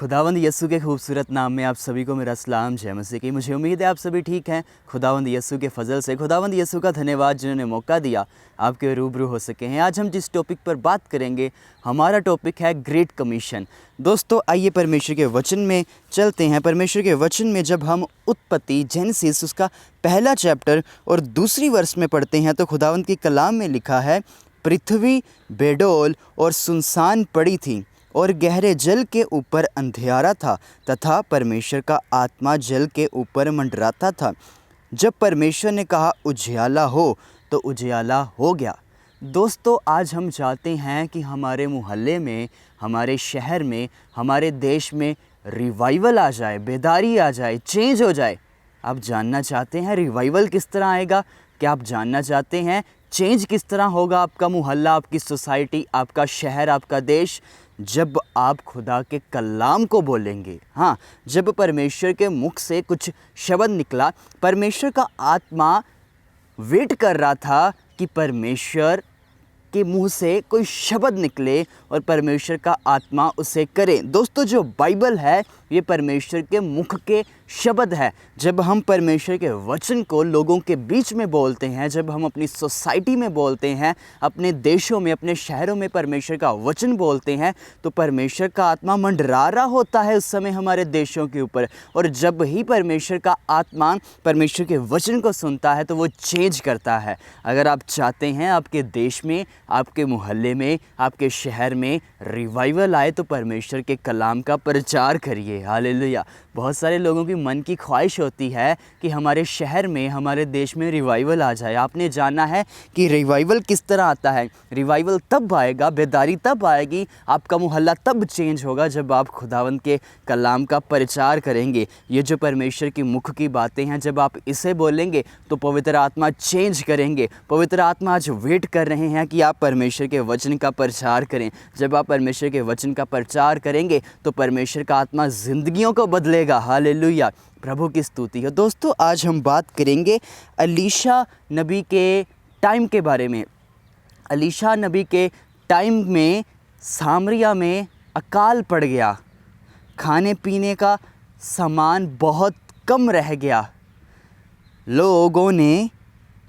खुदावंद यीशु के खूबसूरत नाम में आप सभी को मेरा सलाम जय मसीह की। मुझे उम्मीद है आप सभी ठीक हैं। खुदावंद यीशु के फजल से खुदावंद यीशु का धन्यवाद जिन्होंने मौका दिया आपके रूबरू हो सके हैं। आज हम जिस टॉपिक पर बात करेंगे, हमारा टॉपिक है ग्रेट कमीशन। दोस्तों आइए परमेश्वर के वचन में चलते हैं। परमेश्वर के वचन में जब हम उत्पत्ति जेनेसिस उसका पहला चैप्टर और दूसरी वर्ष में पढ़ते हैं तो खुदावंद की कलाम में लिखा है, पृथ्वी बेडौल और सुनसान पड़ी थी और गहरे जल के ऊपर अंधियारा था तथा परमेश्वर का आत्मा जल के ऊपर मंडराता था। जब परमेश्वर ने कहा उजियाला हो तो उजियाला हो गया। दोस्तों आज हम चाहते हैं कि हमारे मोहल्ले में, हमारे शहर में, हमारे देश में रिवाइवल आ जाए, बेदारी आ जाए, चेंज हो जाए। आप जानना चाहते हैं रिवाइवल किस तरह आएगा? क्या आप जानना चाहते हैं चेंज किस तरह होगा आपका मोहल्ला, आपकी सोसाइटी, आपका शहर, आपका देश? जब आप खुदा के कलाम को बोलेंगे। हाँ, जब परमेश्वर के मुख से कुछ शब्द निकला, परमेश्वर का आत्मा वेट कर रहा था कि परमेश्वर के मुंह से कोई शब्द निकले और परमेश्वर का आत्मा उसे करे। दोस्तों जो बाइबल है ये परमेश्वर के मुख के शब्द है। जब हम परमेश्वर के वचन को लोगों के बीच में बोलते हैं, जब हम अपनी सोसाइटी में बोलते हैं, अपने देशों में, अपने शहरों में परमेश्वर का वचन बोलते हैं तो परमेश्वर का आत्मा मंडरा रहा होता है उस समय हमारे देशों के ऊपर। और जब ही परमेश्वर का आत्मा परमेश्वर के वचन को सुनता है तो वो चेंज करता है। अगर आप चाहते हैं आपके देश में, आपके मोहल्ले में, आपके शहर में रिवाइवल आए तो परमेश्वर के कलाम का प्रचार करिए। हालेलुया। बहुत सारे लोगों की मन की ख्वाहिश होती है कि हमारे शहर में, हमारे देश में रिवाइवल आ जाए। आपने जाना है कि रिवाइवल किस तरह आता है। रिवाइवल तब आएगा, बेदारी तब आएगी, आपका मोहल्ला तब चेंज होगा जब आप खुदावंद के कलाम का प्रचार करेंगे। ये जो परमेश्वर की मुख की बातें हैं, जब आप इसे बोलेंगे तो पवित्र आत्मा चेंज करेंगे। पवित्र आत्मा आज वेट कर रहे हैं कि आप परमेश्वर के वचन का प्रचार करें। जब आप परमेश्वर के वचन का प्रचार करेंगे तो परमेश्वर का आत्मा जिंदगियों को बदलेगा। हालेलुया, प्रभु की स्तुति हो। दोस्तों आज हम बात करेंगे एलीशा नबी के टाइम के बारे में। एलीशा नबी के टाइम में सामरिया में अकाल पड़ गया, खाने पीने का सामान बहुत कम रह गया। लोगों ने,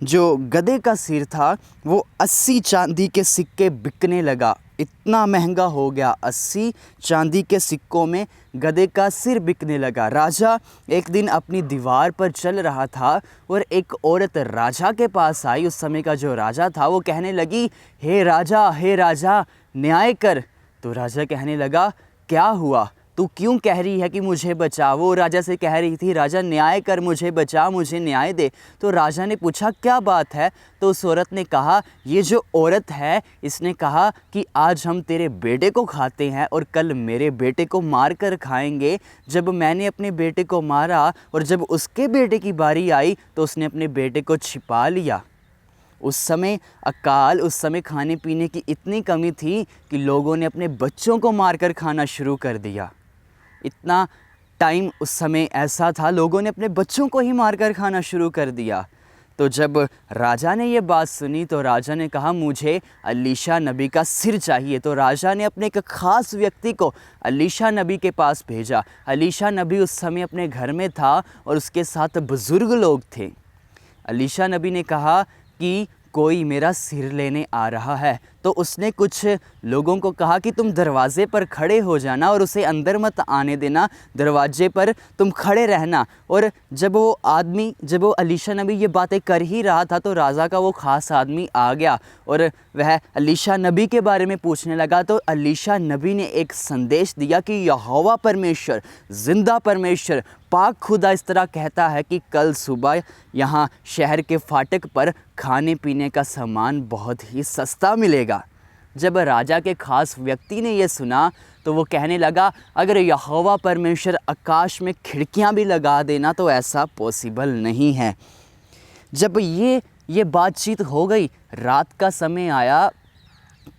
जो गधे का सिर था वो 80 चांदी के सिक्के बिकने लगा। इतना महंगा हो गया, 80 चांदी के सिक्कों में गधे का सिर बिकने लगा। राजा एक दिन अपनी दीवार पर चल रहा था और एक औरत राजा के पास आई। उस समय का जो राजा था वो कहने लगी, हे राजा न्याय कर। तो राजा कहने लगा, क्या हुआ? तू क्यों कह रही है कि मुझे बचा? वो राजा से कह रही थी, राजा न्याय कर, मुझे बचा, मुझे न्याय दे। तो राजा ने पूछा क्या बात है? तो उस औरत ने कहा, ये जो औरत है इसने कहा कि आज हम तेरे बेटे को खाते हैं और कल मेरे बेटे को मार कर खाएंगे। जब मैंने अपने बेटे को मारा और जब उसके बेटे की बारी आई तो उसने अपने बेटे को छिपा लिया। उस समय अकाल, उस समय खाने पीने की इतनी कमी थी कि लोगों ने अपने बच्चों को मारकर खाना शुरू कर दिया। इतना टाइम उस समय ऐसा था, लोगों ने अपने बच्चों को ही मारकर खाना शुरू कर दिया। तो जब राजा ने ये बात सुनी तो राजा ने कहा, मुझे एलीशा नबी का सिर चाहिए। तो राजा ने अपने एक ख़ास व्यक्ति को एलीशा नबी के पास भेजा। एलीशा नबी उस समय अपने घर में था और उसके साथ बुज़ुर्ग लोग थे। एलीशा नबी ने कहा कि कोई मेरा सिर लेने आ रहा है। तो उसने कुछ लोगों को कहा कि तुम दरवाज़े पर खड़े हो जाना और उसे अंदर मत आने देना, दरवाजे पर तुम खड़े रहना। और जब वो एलीशा नबी ये बातें कर ही रहा था तो राजा का वो ख़ास आदमी आ गया और वह एलीशा नबी के बारे में पूछने लगा। तो एलीशा नबी ने एक संदेश दिया कि यहोवा परमेश्वर, जिंदा परमेश्वर, पाक खुदा इस तरह कहता है कि कल सुबह यहाँ शहर के फाटक पर खाने पीने का सामान बहुत ही सस्ता मिलेगा। जब राजा के ख़ास व्यक्ति ने यह सुना तो वो कहने लगा, अगर यहोवा परमेश्वर आकाश में खिड़कियाँ भी लगा देना तो ऐसा पॉसिबल नहीं है। जब ये बातचीत हो गई, रात का समय आया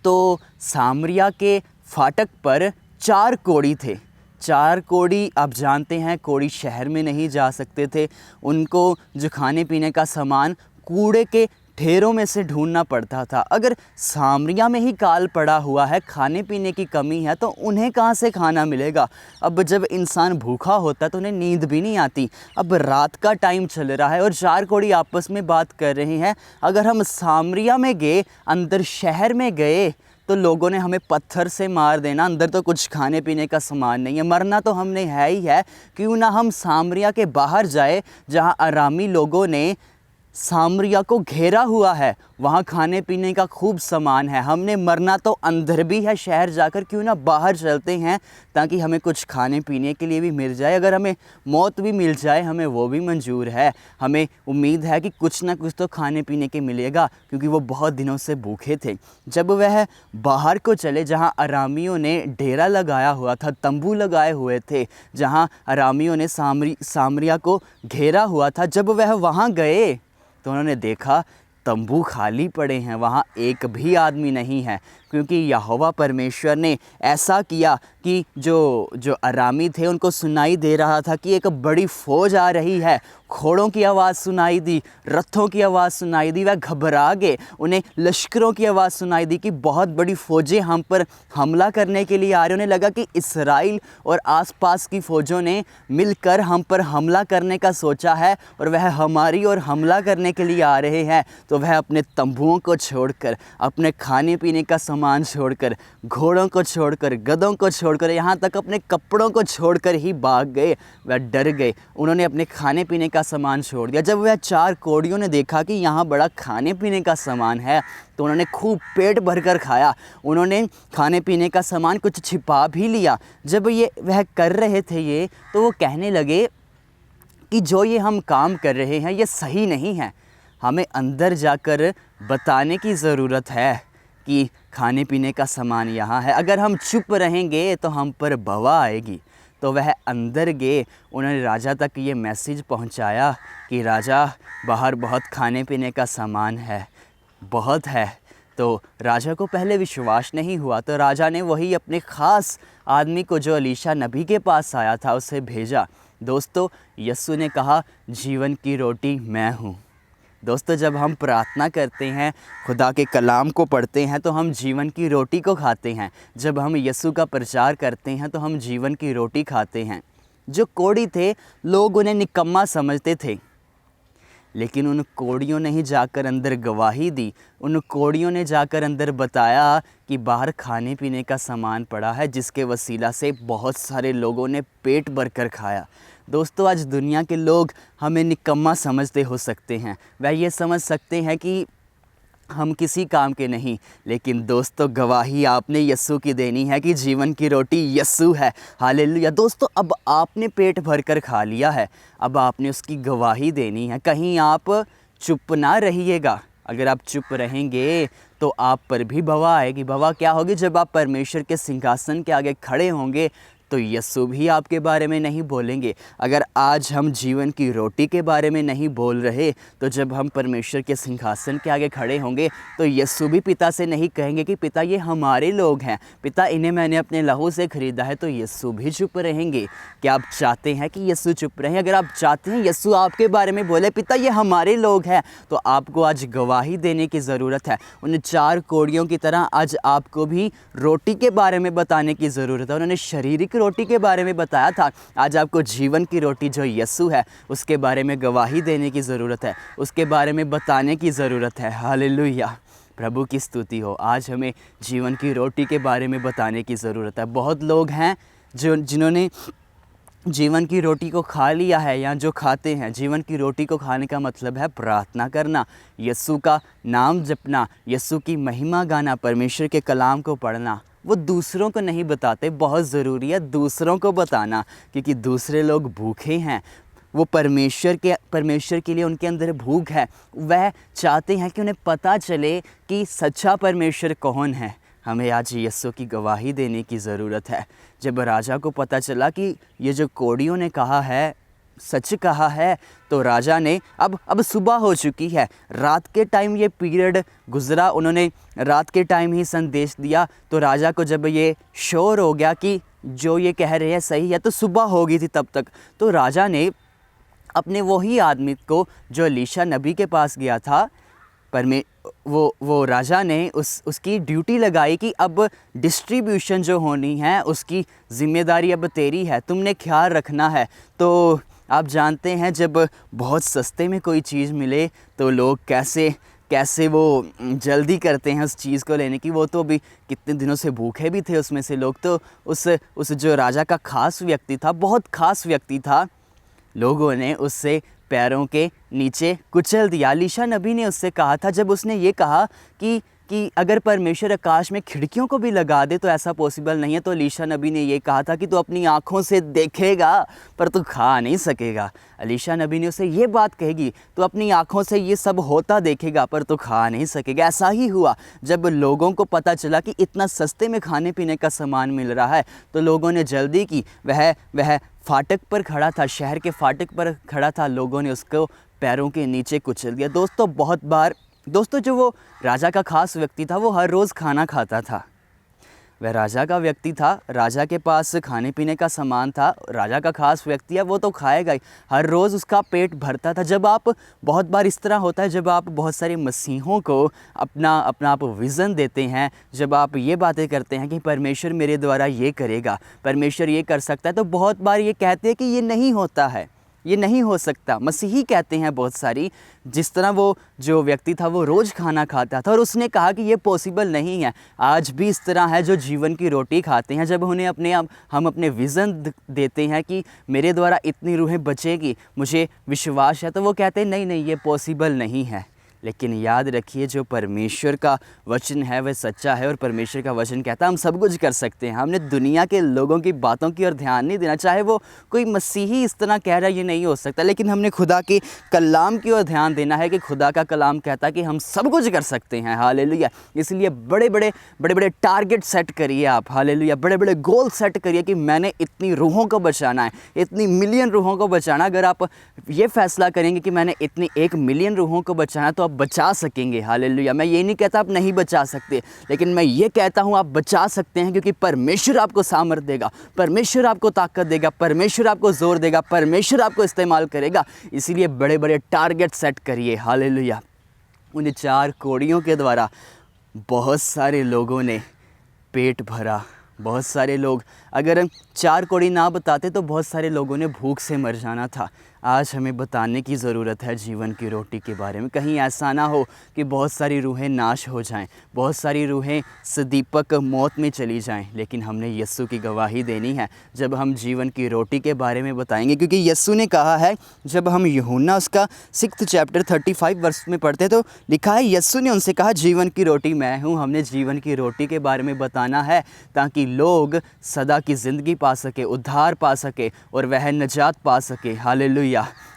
तो सामरिया के फाटक पर 4 कोढ़ी थे। 4 कोढ़ी, आप जानते हैं कोढ़ी शहर में नहीं जा सकते थे। उनको जो खाने पीने का सामान कूड़े के ढेरों में से ढूंढना पड़ता था। अगर सामरिया में ही काल पड़ा हुआ है, खाने पीने की कमी है, तो उन्हें कहाँ से खाना मिलेगा। अब जब इंसान भूखा होता है तो उन्हें नींद भी नहीं आती। अब रात का टाइम चल रहा है और 4 कोढ़ी आपस में बात कर रहे हैं। अगर हम सामरिया में गए, अंदर शहर में गए, तो लोगों ने हमें पत्थर से मार देना। अंदर तो कुछ खाने पीने का सामान नहीं है, मरना तो हमने है ही है। क्यों ना हम सामरिया के बाहर जाए, जहाँ अरामी लोगों ने सामरिया को घेरा हुआ है, वहाँ खाने पीने का खूब सामान है। हमने मरना तो अंदर भी है शहर जाकर, क्यों ना बाहर चलते हैं ताकि हमें कुछ खाने पीने के लिए भी मिल जाए। अगर हमें मौत भी मिल जाए, हमें वो भी मंजूर है। हमें उम्मीद है कि कुछ ना कुछ तो खाने पीने के मिलेगा, क्योंकि वो बहुत दिनों से भूखे थे। जब वह बाहर को चले, जहाँ अरामियों ने डेरा लगाया हुआ था, तंबू लगाए हुए थे, जहाँ अरामियों ने सामरिया को घेरा हुआ था, जब वह वहाँ गए तो उन्होंने देखा तंबू खाली पड़े हैं, वहाँ एक भी आदमी नहीं है। क्योंकि यहोवा परमेश्वर ने ऐसा किया कि जो अरामी थे उनको सुनाई दे रहा था कि एक बड़ी फ़ौज आ रही है। घोड़ों की आवाज़ सुनाई दी, रथों की आवाज़ सुनाई दी। वह घबरा गए, उन्हें लश्करों की आवाज़ सुनाई दी कि बहुत बड़ी फ़ौजें हम पर हमला करने के लिए आ रही। उन्हें लगा कि इसराइल और आसपास की फ़ौजों ने मिलकर हम पर हमला करने का सोचा है और वह हमारी और हमला करने के लिए आ रहे हैं। तो वह अपने तंबुओं को छोड़कर, अपने खाने पीने का सामान छोड़कर, घोड़ों को छोड़कर, गधों को छोड़कर, यहाँ तक अपने कपड़ों को छोड़कर ही भाग गए। वह डर गए, उन्होंने अपने खाने पीने का सामान छोड़ दिया। जब वह 4 कोढ़ियों ने देखा कि यहाँ बड़ा खाने पीने का सामान है, तो उन्होंने खूब पेट भरकर खाया। उन्होंने खाने पीने का सामान कुछ छिपा भी लिया। जब वह कर रहे थे ये, तो वो कहने लगे कि जो ये हम काम कर रहे हैं ये सही नहीं है। हमें अंदर जाकर बताने की ज़रूरत है कि खाने पीने का सामान यहाँ है। अगर हम चुप रहेंगे तो हम पर बवा आएगी। तो वह अंदर गए, उन्होंने राजा तक ये मैसेज पहुँचाया कि राजा, बाहर बहुत खाने पीने का सामान है, बहुत है। तो राजा को पहले विश्वास नहीं हुआ, तो राजा ने वही अपने ख़ास आदमी को, जो एलीशा नबी के पास आया था, उसे भेजा। दोस्तों, यीशु ने कहा, जीवन की रोटी मैं हूँ। दोस्तों, जब हम प्रार्थना करते हैं, खुदा के कलाम को पढ़ते हैं, तो हम जीवन की रोटी को खाते हैं। जब हम यीशु का प्रचार करते हैं तो हम जीवन की रोटी खाते हैं। जो कोढ़ी थे, लोग उन्हें निकम्मा समझते थे, लेकिन उन कोढ़ियों ने ही जाकर अंदर गवाही दी। उन कोढ़ियों ने जाकर अंदर बताया कि बाहर खाने पीने का सामान पड़ा है, जिसके वसीला से बहुत सारे लोगों ने पेट भर कर खाया। दोस्तों, आज दुनिया के लोग हमें निकम्मा समझते हो सकते हैं, वह ये समझ सकते हैं कि हम किसी काम के नहीं, लेकिन दोस्तों, गवाही आपने यीशु की देनी है कि जीवन की रोटी यीशु है। हालेलुया। दोस्तों, अब आपने पेट भर कर खा लिया है, अब आपने उसकी गवाही देनी है। कहीं आप चुप ना रहिएगा। अगर आप चुप रहेंगे तो आप पर भी बवा आएगी। बवा क्या होगी? जब आप परमेश्वर के सिंहासन के आगे खड़े होंगे तो यीशु भी आपके बारे में नहीं बोलेंगे। अगर आज हम जीवन की रोटी के बारे में नहीं बोल रहे, तो जब हम परमेश्वर के सिंहासन के आगे खड़े होंगे तो यीशु भी पिता से नहीं कहेंगे कि पिता ये हमारे लोग हैं, पिता इन्हें मैंने अपने लहू से ख़रीदा है। तो यीशु भी चुप रहेंगे। क्या आप चाहते हैं कि यीशु चुप रहें? अगर आप चाहते हैं यीशु आपके बारे में बोले, पिता ये हमारे लोग हैं, तो आपको आज गवाही देने की ज़रूरत है। उन 4 कोढ़ियों की तरह आज आपको भी रोटी के बारे में बताने की ज़रूरत है। उन्होंने शारीरिक रोटी के बारे में बताया था, आज आपको जीवन की रोटी जो यीशु है उसके बारे में गवाही देने की ज़रूरत है, उसके बारे में बताने की ज़रूरत है। हालेलुया, प्रभु की स्तुति हो। आज हमें जीवन की रोटी के बारे में बताने की ज़रूरत है। बहुत लोग हैं जिन्होंने जीवन की रोटी को खा लिया है, या जो खाते हैं। जीवन की रोटी को खाने का मतलब है प्रार्थना करना, यीशु का नाम जपना, यीशु की महिमा गाना, परमेश्वर के कलाम को पढ़ना। वो दूसरों को नहीं बताते, बहुत ज़रूरी है दूसरों को बताना, क्योंकि दूसरे लोग भूखे हैं। वो परमेश्वर के लिए उनके अंदर भूख है। वह चाहते हैं कि उन्हें पता चले कि सच्चा परमेश्वर कौन है। हमें आज यीशु की गवाही देने की ज़रूरत है। जब राजा को पता चला कि ये जो कोढ़ियों ने कहा है सच कहा है, तो राजा ने अब सुबह हो चुकी है, रात के टाइम ये पीरियड गुज़रा, उन्होंने रात के टाइम ही संदेश दिया। तो राजा को जब ये श्योर हो गया कि जो ये कह रहे हैं सही है, तो सुबह हो गई थी तब तक। तो राजा ने अपने वही आदमी को, जो एलीशा नबी के पास गया था, वो राजा ने उसकी ड्यूटी लगाई कि अब डिस्ट्रीब्यूशन जो होनी है उसकी ज़िम्मेदारी अब तेरी है, तुमने ख्याल रखना है। तो आप जानते हैं जब बहुत सस्ते में कोई चीज़ मिले तो लोग कैसे वो जल्दी करते हैं उस चीज़ को लेने की। वो तो अभी कितने दिनों से भूखे भी थे उसमें से लोग। तो उस जो राजा का ख़ास व्यक्ति था, बहुत ख़ास व्यक्ति था, लोगों ने उससे पैरों के नीचे कुचल दिया। एलीशा नबी ने उससे कहा था, जब उसने ये कहा कि अगर परमेश्वर आकाश में खिड़कियों को भी लगा दे तो ऐसा पॉसिबल नहीं है, तो एलीशा नबी ने ये कहा था कि तू अपनी आँखों से देखेगा पर तू खा नहीं सकेगा। एलीशा नबी ने उसे ये बात कहेगी, तो अपनी आँखों से ये सब होता देखेगा पर तो खा नहीं सकेगा। ऐसा ही हुआ जब लोगों को पता चला कि इतना सस्ते में खाने पीने का सामान मिल रहा है तो लोगों ने जल्दी की। वह फाटक पर खड़ा था, शहर के फाटक पर खड़ा था, लोगों ने उसको पैरों के नीचे कुचल दिया। दोस्तों जो वो राजा का ख़ास व्यक्ति था वो हर रोज़ खाना खाता था। वह राजा का व्यक्ति था, राजा के पास खाने पीने का सामान था, राजा का ख़ास व्यक्ति है, वो तो खाएगा ही, हर रोज़ उसका पेट भरता था। जब आप बहुत बार इस तरह होता है, जब आप बहुत सारे मसीहों को अपना आप विज़न देते हैं, जब आप ये बातें करते हैं कि परमेश्वर मेरे द्वारा ये करेगा, परमेश्वर ये कर सकता है, तो बहुत बार ये कहते हैं कि ये नहीं होता है, ये नहीं हो सकता। मसीही कहते हैं बहुत सारी, जिस तरह वो जो व्यक्ति था वो रोज़ खाना खाता था और उसने कहा कि ये पॉसिबल नहीं है। आज भी इस तरह है जो जीवन की रोटी खाते हैं, जब उन्हें हम अपने विज़न देते हैं कि मेरे द्वारा इतनी रूहें बचेगी, मुझे विश्वास है, तो वो कहते हैं नहीं ये पॉसिबल नहीं है। लेकिन याद रखिए जो परमेश्वर का वचन है वह सच्चा है और परमेश्वर का वचन कहता है हम सब कुछ कर सकते हैं। हमने दुनिया के लोगों की बातों की ओर ध्यान नहीं देना, चाहे वो कोई मसीही इस तरह कह रहा है ये नहीं हो सकता, लेकिन हमने खुदा के कलाम की ओर ध्यान देना है कि खुदा का कलाम कहता है कि हम सब कुछ कर सकते हैं। हालेलुया। इसलिए बड़े बड़े टारगेट सेट करिए आप, हालेलुया, बड़े बड़े गोल सेट करिए कि मैंने इतनी रूहों को बचाना है, इतनी मिलियन रूहों को बचाना। अगर आप ये फैसला करेंगे कि मैंने इतनी 1 मिलियन रूहों को बचाना, तो आप बचा सकेंगे। हालेलुया। मैं ये नहीं कहता आप नहीं बचा सकते, लेकिन मैं ये कहता हूँ आप बचा सकते हैं, क्योंकि परमेश्वर आपको सामर्थ्य देगा, परमेश्वर आपको ताकत देगा, परमेश्वर आपको जोर देगा, परमेश्वर आपको इस्तेमाल करेगा। इसीलिए बड़े बड़े टारगेट सेट करिए। हालेलुया। उन 4 कोड़ियों के द्वारा बहुत सारे लोगों ने पेट भरा। बहुत सारे लोग, अगर 4 कोड़ी ना बताते तो बहुत सारे लोगों ने भूख से मर जाना था। आज हमें बताने की ज़रूरत है जीवन की रोटी के बारे में। कहीं ऐसा ना हो कि बहुत सारी रूहें नाश हो जाएं, बहुत सारी रूहें सदीपक मौत में चली जाएं, लेकिन हमने यीशु की गवाही देनी है जब हम जीवन की रोटी के बारे में बताएंगे। क्योंकि यीशु ने कहा है, जब हम यूहन्ना उसका 6 चैप्टर 35 वर्ष में पढ़ते तो लिखा है, यीशु ने उनसे कहा जीवन की रोटी मैं हूँ। हमने जीवन की रोटी के बारे में बताना है ताकि लोग सदा की ज़िंदगी पा सके, उद्धार पा सके और वह निजात पा सके। हालेलुया।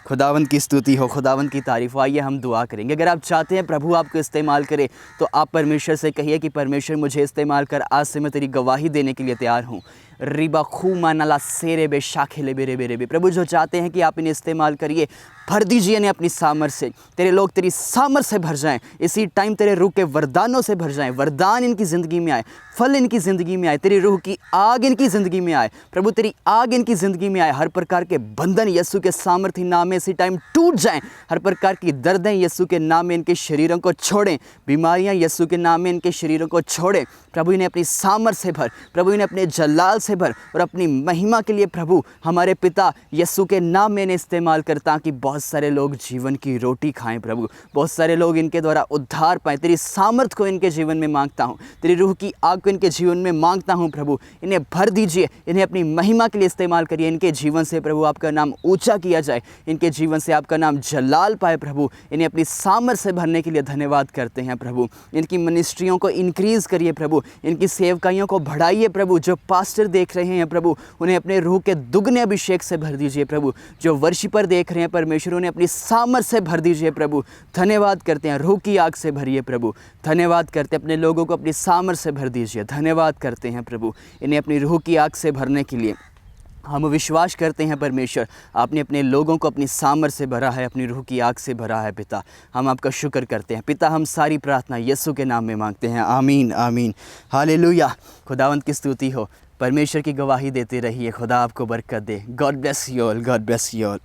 खुदावंद की स्तुति हो, खुदावंद की तारीफ हो। आइए हम दुआ करेंगे। अगर आप चाहते हैं प्रभु आपको इस्तेमाल करे तो आप परमेश्वर से कहिए कि परमेश्वर मुझे इस्तेमाल कर, आज से मैं तेरी गवाही देने के लिए तैयार हूँ। रिबा खूमा नला सेरे बे शाखेले बेरे बेरे बे। प्रभु जो चाहते हैं कि आप इन्हें इस्तेमाल करिए, भर दीजिए इन्हें अपनी सामर्थ से। तेरे लोग तेरी सामर्थ से भर जाएं, इसी टाइम तेरे रूह के वरदानों से भर जाएं। वरदान इनकी ज़िंदगी में आए, फल इनकी ज़िंदगी में आए, तेरी रूह की आग इनकी ज़िंदगी में आए। प्रभु तेरी आग इनकी ज़िंदगी में आए। हर प्रकार के बंधन यीशु के सामर्थी नाम में इसी टाइम टूट जाएं। हर प्रकार की दर्दें यीशु के नाम में इनके शरीरों को छोड़ें। बीमारियां यीशु के नाम में इनके शरीरों को छोड़ें। प्रभु इन्हें अपनी सामर्थ से भर, प्रभु इन्हें अपने जलाल से भर और अपनी महिमा के लिए प्रभु हमारे पिता यीशु के नाम में इन्हें इस्तेमाल कर, ताकि बहुत सारे लोग जीवन की रोटी खाएं। प्रभु बहुत सारे लोग इनके द्वारा उद्धार पाएं। तेरी सामर्थ को इनके जीवन में मांगता हूँ, तेरी रूह की आग को इनके जीवन में मांगता हूँ। प्रभु इन्हें भर दीजिए, इन्हें अपनी महिमा के लिए इस्तेमाल करिए। इनके जीवन से प्रभु आपका नाम ऊंचा किया जाए, इनके जीवन से आपका नाम जलाल पाए। प्रभु इन्हें अपनी सामर्थ से भरने के लिए धन्यवाद करते हैं। प्रभु इनकी मिनिस्ट्रियों को इंक्रीज़ करिए, प्रभु इनकी सेवकाइयों को बढ़ाइए। प्रभु जो पास्टर देख रहे हैं प्रभु उन्हें अपने रूह के दुगने अभिषेक से भर दीजिए। प्रभु जो वर्शिपर देख रहे हैं परमेश्वर उन्हें अपनी सामर्थ से भर दीजिए। प्रभु धन्यवाद करते हैं, रूह की आग से भरिए। प्रभु धन्यवाद करते हैं, अपने लोगों को अपनी सामर्थ से भर दीजिए। धन्यवाद करते हैं प्रभु इन्हें अपनी रूह की आग से भरने के लिए। हम विश्वास करते हैं परमेश्वर आपने अपने लोगों को अपनी सामर्थ से भरा है, अपनी रूह की आग से भरा है। पिता हम आपका शुक्र करते हैं। पिता हम सारी प्रार्थना यीशु के नाम में मांगते हैं, आमीन आमीन। हालेलुया। खुदावंत की स्तुति हो। परमेश्वर की गवाही देते रहिए। खुदा आपको बरकत दे। God bless you all, God bless you all.